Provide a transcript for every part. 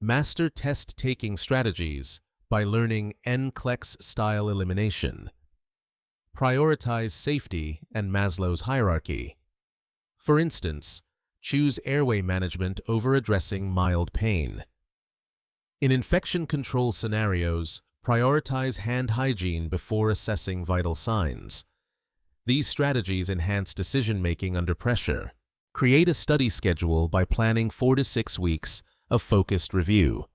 Master test-taking strategies by learning NCLEX style elimination. Prioritize safety and Maslow's hierarchy. For instance, choose airway management over addressing mild pain. In infection control scenarios, prioritize hand hygiene before assessing vital signs. These strategies enhance decision-making under pressure. Create a study schedule by planning 4 to 6 weeks of focused review.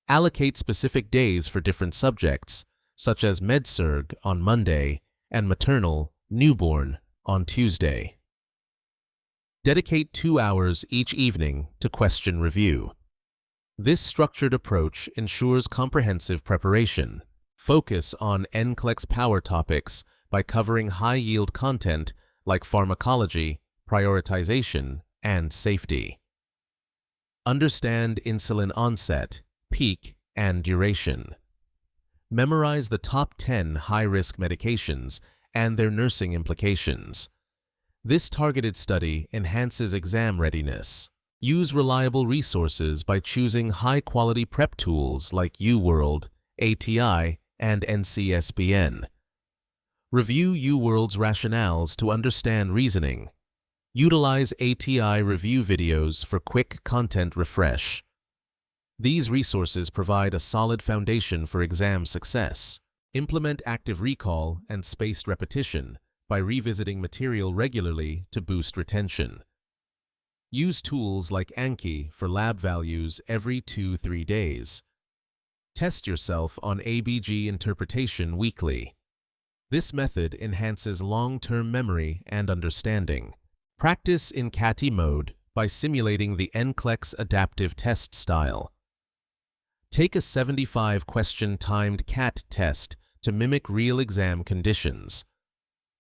Allocate specific days for different subjects, such as MedSurg on Monday and maternal, newborn on Tuesday. Dedicate 2 hours each evening to question review. This structured approach ensures comprehensive preparation. Focus on NCLEX power topics by covering high-yield content like pharmacology, prioritization, and safety. Understand insulin onset, peak, and duration. Memorize the top 10 high-risk medications and their nursing implications. This targeted study enhances exam readiness. Use reliable resources by choosing high-quality prep tools like UWorld, ATI, and NCSBN. Review UWorld's rationales to understand reasoning. Utilize ATI review videos for quick content refresh. These resources provide a solid foundation for exam success. Implement active recall and spaced repetition by revisiting material regularly to boost retention. Use tools like Anki for lab values every 2-3 days. Test yourself on ABG interpretation weekly. This method enhances long-term memory and understanding. Practice in CATI mode by simulating the NCLEX adaptive test style. Take a 75-question timed CAT test to mimic real exam conditions.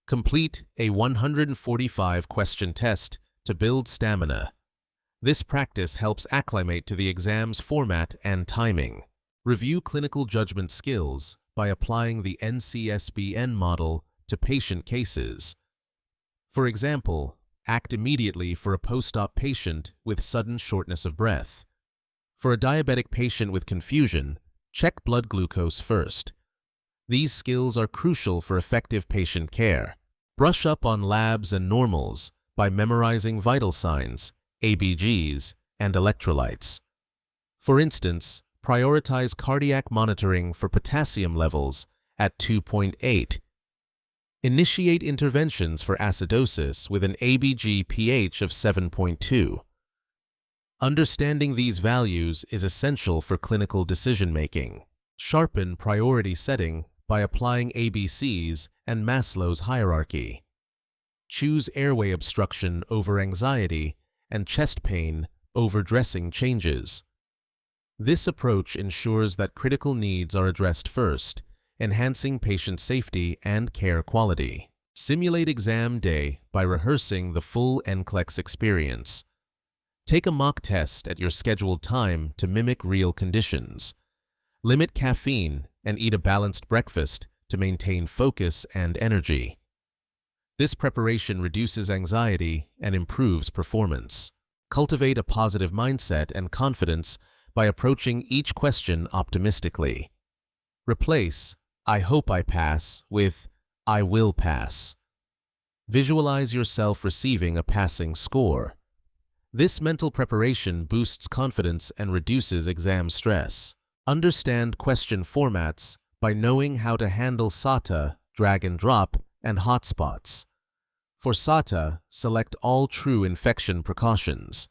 Complete a 145-question test to build stamina. This practice helps acclimate to the exam's format and timing. Review clinical judgment skills by applying the NCSBN model to patient cases. For example, act immediately for a post-op patient with sudden shortness of breath. For a diabetic patient with confusion, check blood glucose first. These skills are crucial for effective patient care. Brush up on labs and normals by memorizing vital signs, ABGs, and electrolytes. For instance, prioritize cardiac monitoring for potassium levels at 2.8. Initiate interventions for acidosis with an ABG pH of 7.2. Understanding these values is essential for clinical decision-making. Sharpen priority setting by applying ABCs and Maslow's hierarchy. Choose airway obstruction over anxiety and chest pain over dressing changes. This approach ensures that critical needs are addressed first, enhancing patient safety and care quality. Simulate exam day by rehearsing the full NCLEX experience. Take a mock test at your scheduled time to mimic real conditions. Limit caffeine and eat a balanced breakfast to maintain focus and energy. This preparation reduces anxiety and improves performance. Cultivate a positive mindset and confidence by approaching each question optimistically. Replace "I hope I pass" with "I will pass." Visualize yourself receiving a passing score. This mental preparation boosts confidence and reduces exam stress. Understand question formats by knowing how to handle SATA, drag and drop, and hotspots. For SATA, select all true infection precautions.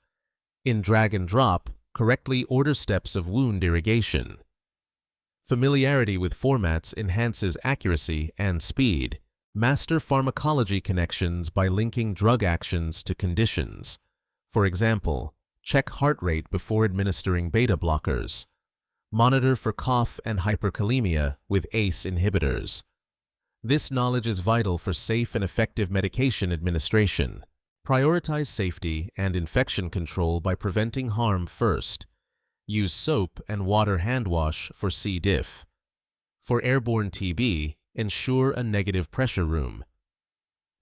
In drag and drop, correctly order steps of wound irrigation. Familiarity with formats enhances accuracy and speed. Master pharmacology connections by linking drug actions to conditions. For example, check heart rate before administering beta blockers. Monitor for cough and hyperkalemia with ACE inhibitors. This knowledge is vital for safe and effective medication administration. Prioritize safety and infection control by preventing harm first. Use soap and water hand wash for C. diff. For airborne TB, ensure a negative pressure room.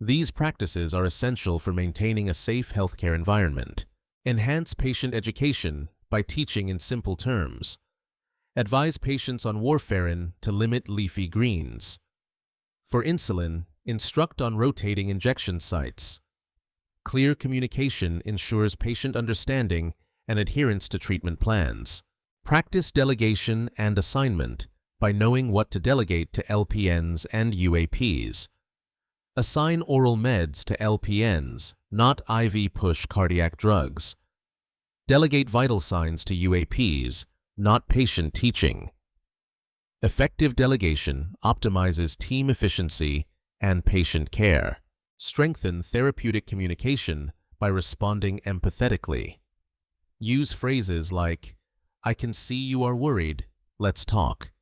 These practices are essential for maintaining a safe healthcare environment. Enhance patient education by teaching in simple terms. Advise patients on warfarin to limit leafy greens. For insulin, instruct on rotating injection sites. Clear communication ensures patient understanding and adherence to treatment plans. Practice delegation and assignment by knowing what to delegate to LPNs and UAPs. Assign oral meds to LPNs, not IV push cardiac drugs. Delegate vital signs to UAPs, not patient teaching. Effective delegation optimizes team efficiency and patient care. Strengthen therapeutic communication by responding empathetically. Use phrases like, "I can see you are worried, let's talk."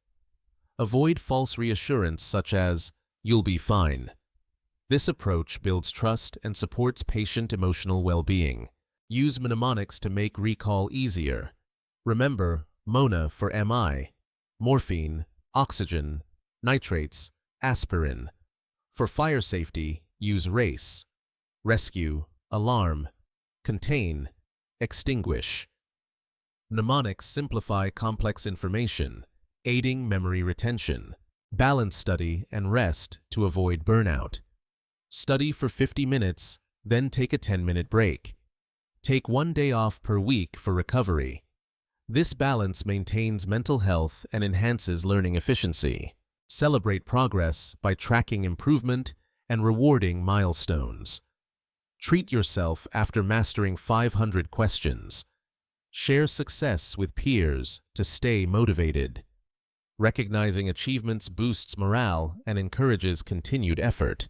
Avoid false reassurance such as, "You'll be fine." This approach builds trust and supports patient emotional well-being. Use mnemonics to make recall easier. Remember, MONA for MI, morphine, oxygen, nitrates, aspirin. For fire safety, use RACE, rescue, alarm, contain, extinguish. Mnemonics simplify complex information, aiding memory retention. Balance study and rest to avoid burnout. Study for 50 minutes, then take a 10-minute break. Take 1 day off per week for recovery. This balance maintains mental health and enhances learning efficiency. Celebrate progress by tracking improvement and rewarding milestones. Treat yourself after mastering 500 questions. Share success with peers to stay motivated. Recognizing achievements boosts morale and encourages continued effort.